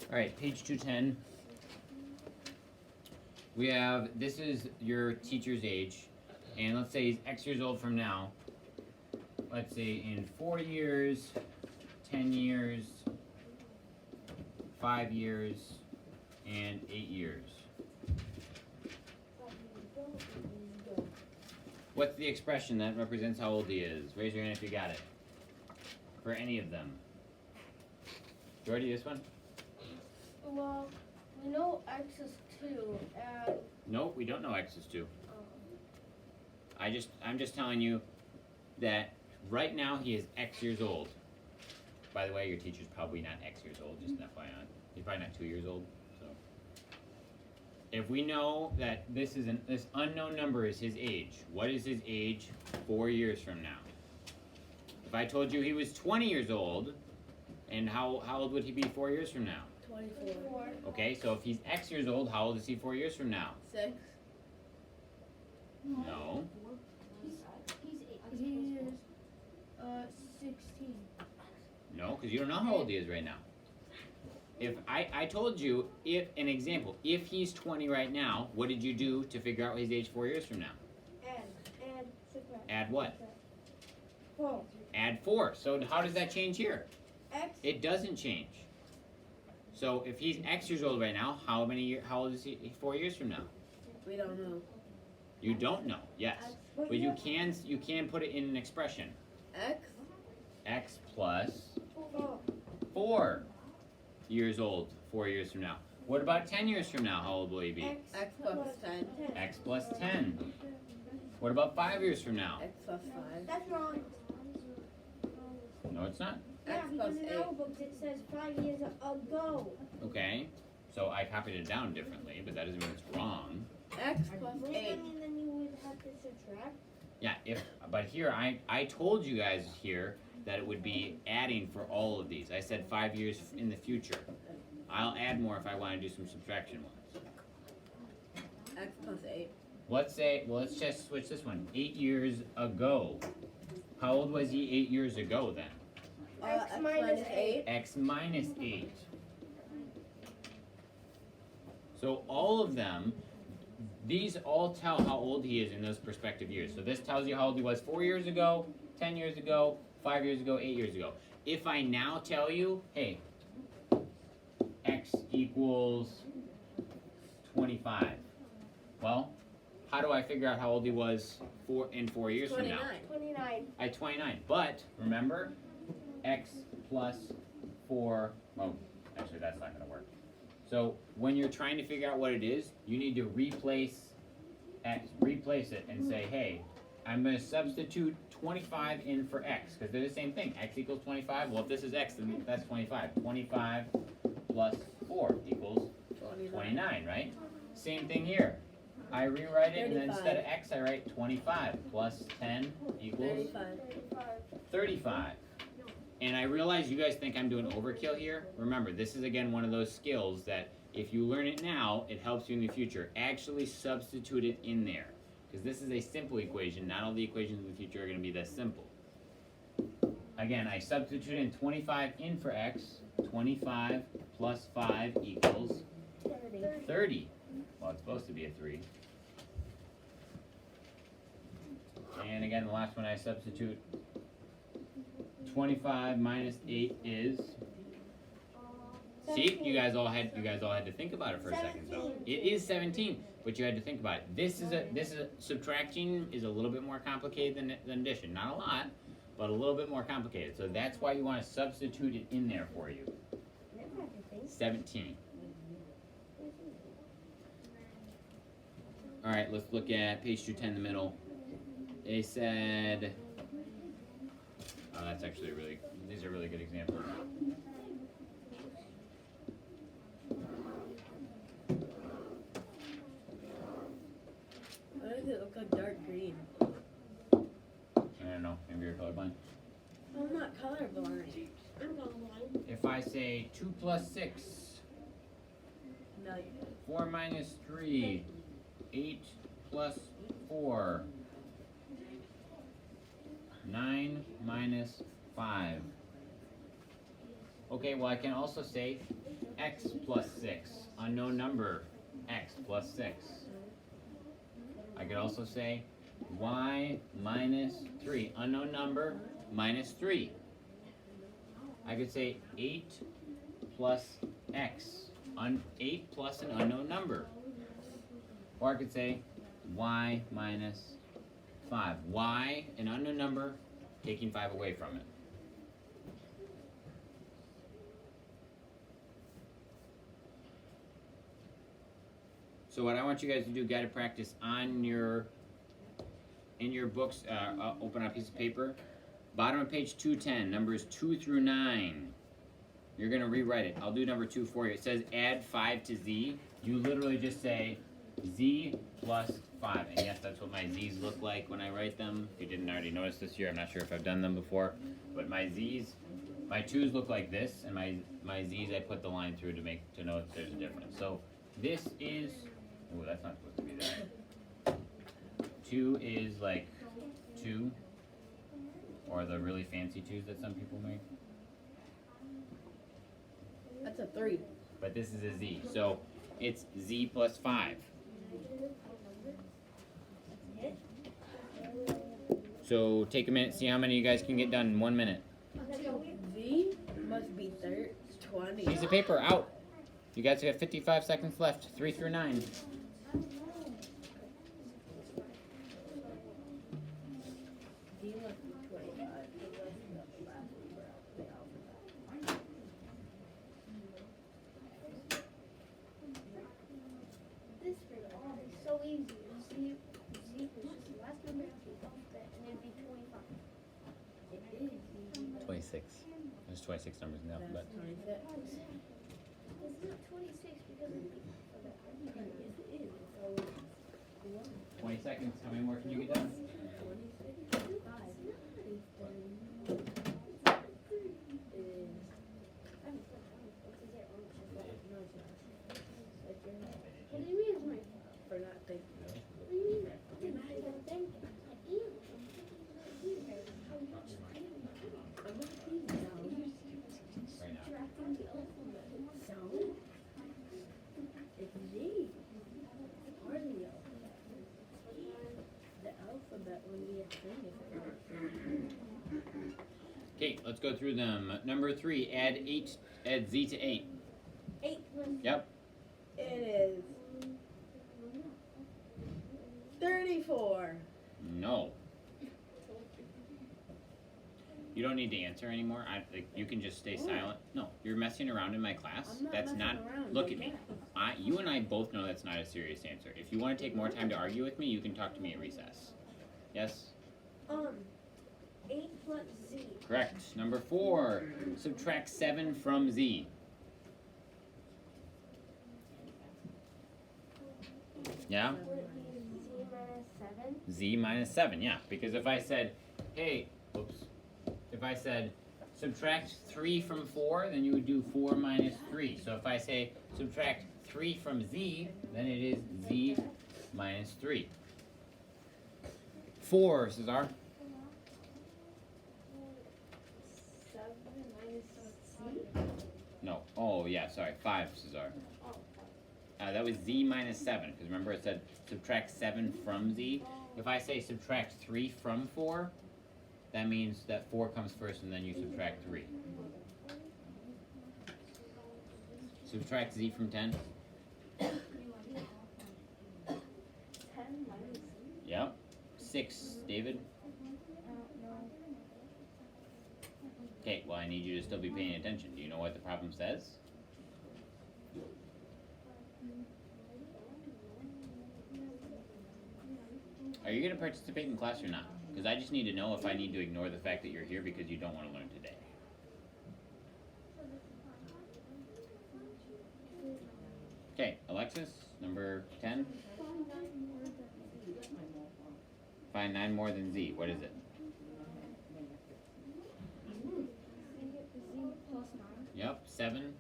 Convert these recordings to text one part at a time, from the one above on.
Alright, page 210. We have, this is your teacher's age, and let's say he's X years old from now. Let's say in 4 years, 10 years, 5 years, and 8 years. What's the expression that represents how old he is? Raise your hand if you got it. For any of them. Jordy, this one? Well, we know X is 2, and... Nope, we don't know X is 2. I'm just telling you that right now he is X years old. By the way, your teacher's probably not X years old, just an FYI. He's probably not 2 years old. So, if we know that this unknown number is his age, what is his age 4 years from now? If I told you he was 20 years old, and how old would he be 4 years from now? 24. Okay, so if he's X years old, how old is he 4 years from now? 6. No. He's 16. No, because you don't know how old he is right now. If I told you, if an example, if he's 20 right now, what did you do to figure out his age 4 years from now? Add, subtract. Add what? 4. Add 4. So how does that change here? X. It doesn't change. So if he's X years old right now, how old is he 4 years from now? We don't know. You don't know, yes. But you can put it in an expression. X. X plus 4. 4 years old 4 years from now. What about 10 years from now? How old will he be? X plus 10. X plus 10. What about 5 years from now? X plus 5. That's wrong. No, it's not. Yeah, because in our books it says 5 years ago. Okay, so I copied it down differently, but that doesn't mean it's wrong. X plus 8. And then you would have to subtract. Yeah, but here I told you guys here that it would be adding for all of these. I said 5 years in the future. I'll add more if I want to do some subtraction ones. X plus 8. Let's just switch this one. 8 years ago. How old was he 8 years ago then? X minus 8. X minus 8. So all of them, these all tell how old he is in those prospective years. So this tells you how old he was 4 years ago, 10 years ago, 5 years ago, 8 years ago. If I now tell you, hey, X equals 25. Well, how do I figure out how old he was in 4 years 29. from now? 29. At 29. But remember, X plus 4, well, actually that's not going to work. So when you're trying to figure out what it is, you need to replace it and say, hey, I'm going to substitute 25 in for X, because they're the same thing. X equals 25. Well, if this is X, then that's 25. 25 plus 4 equals 29, right? Same thing here. I rewrite it, and then instead of X, I write 25 plus 10 equals 35. And I realize you guys think I'm doing overkill here. Remember, this is again one of those skills that if you learn it now, it helps you in the future. Actually substitute it in there. Because this is a simple equation. Not all the equations in the future are going to be this simple. Again, I substitute in 25 in for X. 25 plus 5 equals 30. Well, it's supposed to be a 3. And again, the last one I substitute. 25 minus 8 is. See, you guys all had to think about it for a second. So it is 17, but you had to think about it. This is subtraction is a little bit more complicated than addition. Not a lot, but a little bit more complicated. So that's why you want to substitute it in there for you. 17. All right, let's look at page 210 in the middle. They said. Oh, that's actually these are really good examples. Why does it look like dark green? I don't know, maybe you're colorblind. I'm not colorblind. I'm colorblind. If I say 2 plus 6, No. 4 minus 3, 8 plus 4, 9 minus 5. Okay, well I can also say x plus 6, unknown number, x plus 6. I could also say y minus 3, unknown number, minus 3. I could say 8 plus x, 8 plus an unknown number. Or I could say y minus 5. Y, an unknown number, taking 5 away from it. So what I want you guys to do, guided practice on in your books, open up a piece of paper. Bottom of page 210, numbers 2 through 9. You're gonna rewrite it. I'll do number 2 for you. It says add 5 to z. You literally just say z plus 5. And yes, that's what my z's look like when I write them. If you didn't already notice this year, I'm not sure if I've done them before. But my z's, my 2's look like this, and my z's I put the line through to know if there's a difference. So this is, oh, that's not supposed to be there. 2 is like 2, or the really fancy 2's that some people make. That's a 3. But this is a z, so it's z plus 5. So take a minute, see how many you guys can get done in 1 minute. Z must be 20. Piece of paper out. You guys have 55 seconds left, 3 through 9. Z must be 25. This is so easy. Z is just the last number of the alphabet, and it'd be 25. It is. 26. There's 26 numbers in the alphabet. That's 26. It's not 26 because of the alphabet. Yes, it is. So, 20 seconds, how many more can you get done? 26. 5 is. No, it's not. Like you're not. What do you mean it's my For not thinking. What do you mean? I didn't think. I am. I'm not thinking now. Right now. Subtracting the alphabet. So, it's Z. It's part of the alphabet. The alphabet would be a thing if it was. Okay, let's go through them. Number 3, add z to 8. 8 plus Yep. It is 34. No. You don't need to answer anymore. You can just stay silent. No, you're messing around in my class. I'm not That's messing not. around. Look It's at me. math. You and I both know that's not a serious answer. If you want to take more time to argue with me, you can talk to me at recess. Yes? 8 plus Z. Correct. Number 4, subtract 7 from z. Yeah? Would it be Z minus 7? Z minus 7, yeah. Because if I said, hey, if I said subtract 3 from 4, then you would do 4 minus 3. So if I say subtract 3 from z, then it is z minus 3. 4, Cesar. 7 minus Z? No. Oh, yeah, sorry. 5, Cesar. Oh, That was z minus 7, because remember it said subtract 7 from z. If I say subtract 3 from 4, that means that 4 comes first and then you subtract 3. Subtract z from 10. 10 minus Z? Yep. 6, David. Okay, well I need you to still be paying attention. Do you know what the problem says? Are you going to participate in class or not? Because I just need to know if I need to ignore the fact that you're here because you don't want to learn today. Okay, Alexis, number 10. Find 9 more than Z. What is it? Z plus 9. Yep, 7.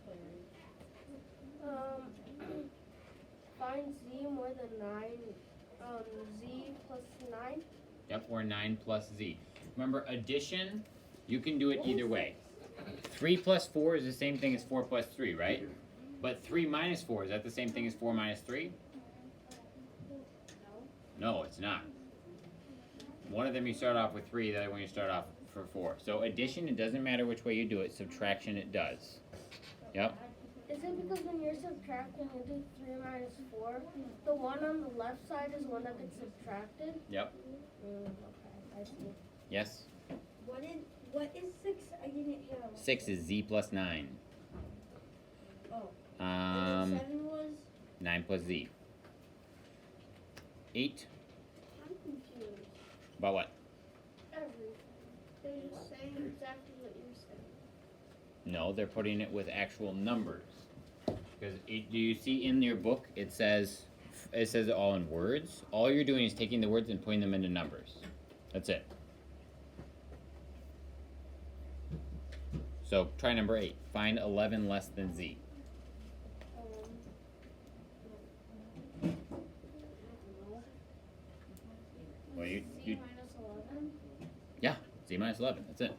Find Z more than 9. Z plus 9. Yep, or 9 plus Z. Remember, addition, you can do it either way. 3 plus 4 is the same thing as 4 plus 3, right? But 3 minus 4, is that the same thing as 4 minus 3? No, it's not. One of them you start off with 3, the other one you start off for 4. So addition, it doesn't matter which way you do it. Subtraction, it does. Yep. Is it because when you're subtracting, you do 3 minus 4, the one on the left side is the one that gets subtracted? Yep. Okay, I see. Yes? What is 6? I didn't hear. 6 is z plus 9. Oh. And then 7 was? 9 plus z. 8. I'm confused. About what? Everything. They're just saying exactly what you're saying. No, they're putting it with actual numbers. Because do you see in your book it says it all in words? All you're doing is taking the words and putting them into numbers. That's it. So try number 8. Find 11 less than z. Well, C you minus 11? yeah, z minus 11. That's it.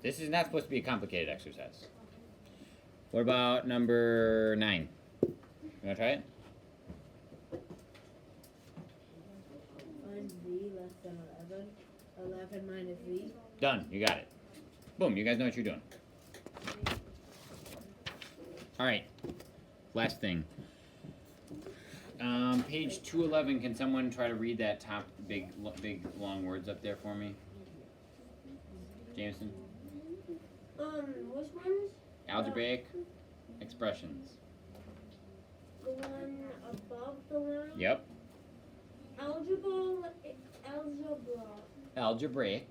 This is not supposed to be a complicated exercise. What about number 9? You wanna try it? Find z less than 11. 11 minus z. Done. You got it. Boom. You guys know what you're doing. All right. Last thing. Page 211. Can someone try to read that top big long words up there for me? Jameson. Which ones? Algebraic expressions. The one above the line? Yep. Algebra. Algebraic.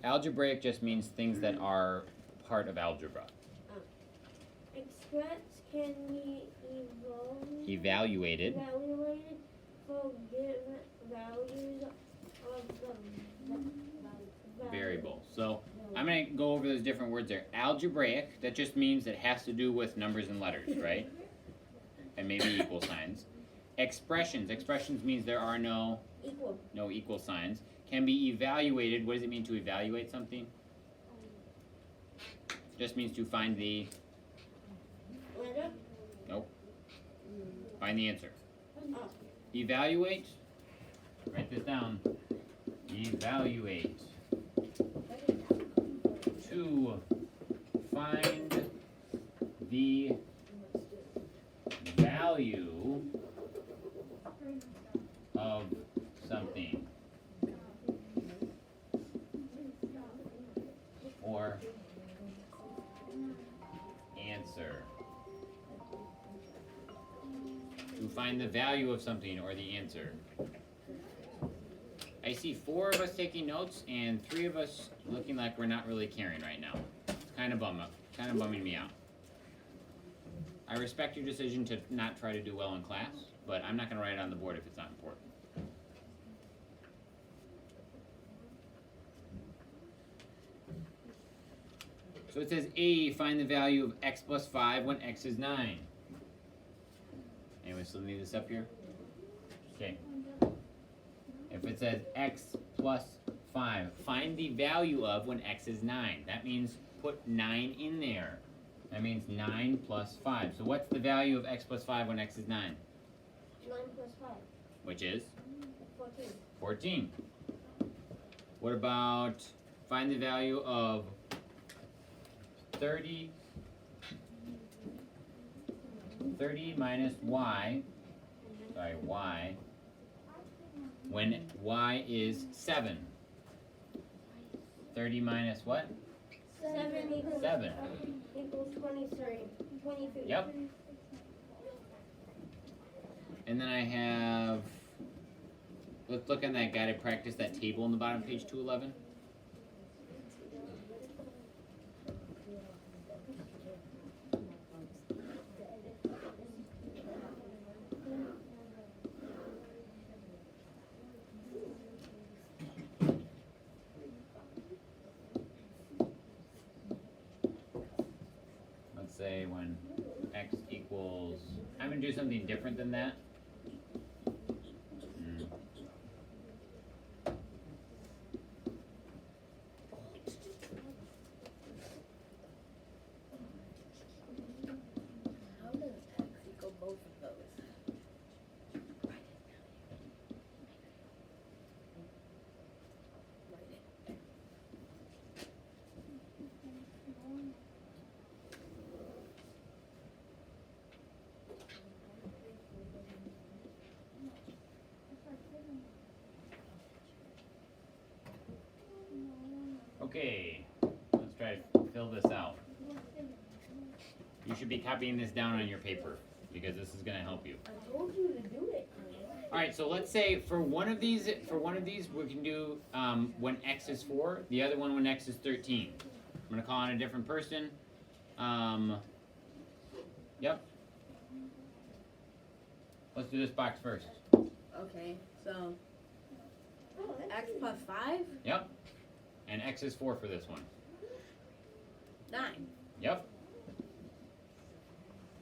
Algebraic just means things that are part of algebra. Express can be Evaluated. evaluated for given values of the Variable. So I'm going to go over those different words there. Algebraic, that just means it has to do with numbers and letters, right? And maybe equal signs. Expressions. Expressions means there are no equal signs. Can be evaluated. What does it mean to evaluate something? Just means to find the... letter. Nope. Find the answer. Evaluate. Write this down. Evaluate. To find the value of something. Or answer. To find the value of something or the answer. I see 4 of us taking notes and 3 of us looking like we're not really caring right now. It's kind of bumming me out. I respect your decision to not try to do well in class, but I'm not going to write it on the board if it's not important. So it says A, find the value of x plus 5 when x is 9. Anyone still need this up here? Okay. If it says x plus 5, find the value of when x is 9. That means put 9 in there. That means 9 plus 5. So what's the value of x plus 5 when x is 9? 9 plus 5. Which is? 14. 14. What about find the value of 30 minus y, y, when y is 7. 30 minus what? 7 equals 7. Equals 23. 23. Yep. And then I have, let's look on that guided practice, that table in the bottom, page 211. Let's say when x equals, I'm going to do something different than that. Okay, let's try to fill this out. You should be copying this down on your paper because this is gonna help you. I told you to do it. Alright, so let's say for one of these we can do when x is 4, the other one when x is 13. I'm gonna call on a different person. Yep. Let's do this box first. Okay, so x plus 5, Yep. And x is 4 for this one. 9. Yep.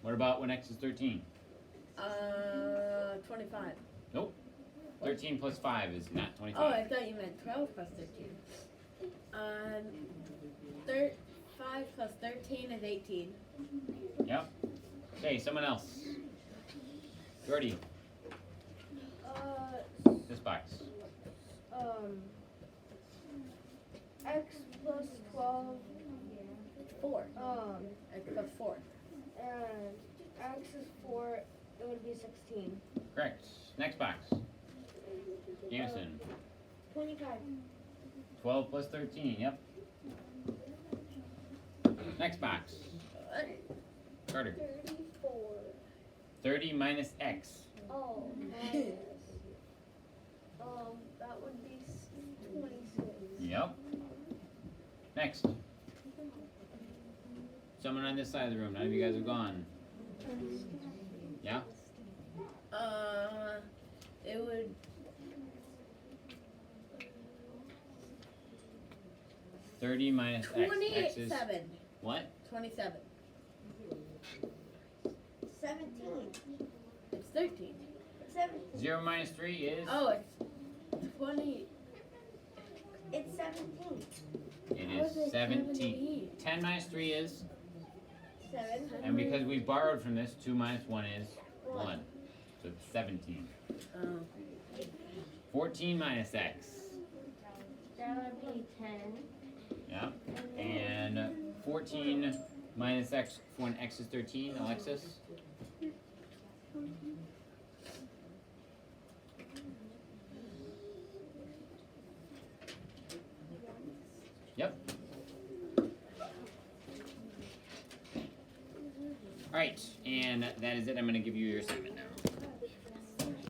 What about when x is 13? 25. 13 plus 5 is not Oh, 25. I thought you meant 12 plus 13. 5 plus 13 is 18. Yep. Okay, someone else. Jordy, this box. X plus 12, 4. X plus 4. and X is 4, it would be 16. Correct. Next box. Jameson. 25. 12 plus 13, yep. Next box. Carter. 34. 30 minus x. Oh, minus. That would be 26. Yep. Next. Someone on this side of the room. None of you guys have gone. Yeah? It would. $30 minus x. X is 27. what? 27. 17. It's 13. 17. 0 minus 3 is? Oh, it's 20. It's 17. It How is is it 17. 10 minus 3 is? 7. And because we borrowed from this, 2 minus 1 is 1. So it's 17. Oh. 14 minus x. That would be 10. Yeah. And 14 minus x when x is 13, Alexis? Yep. Alright, and that is it. I'm going to give you your assignment now.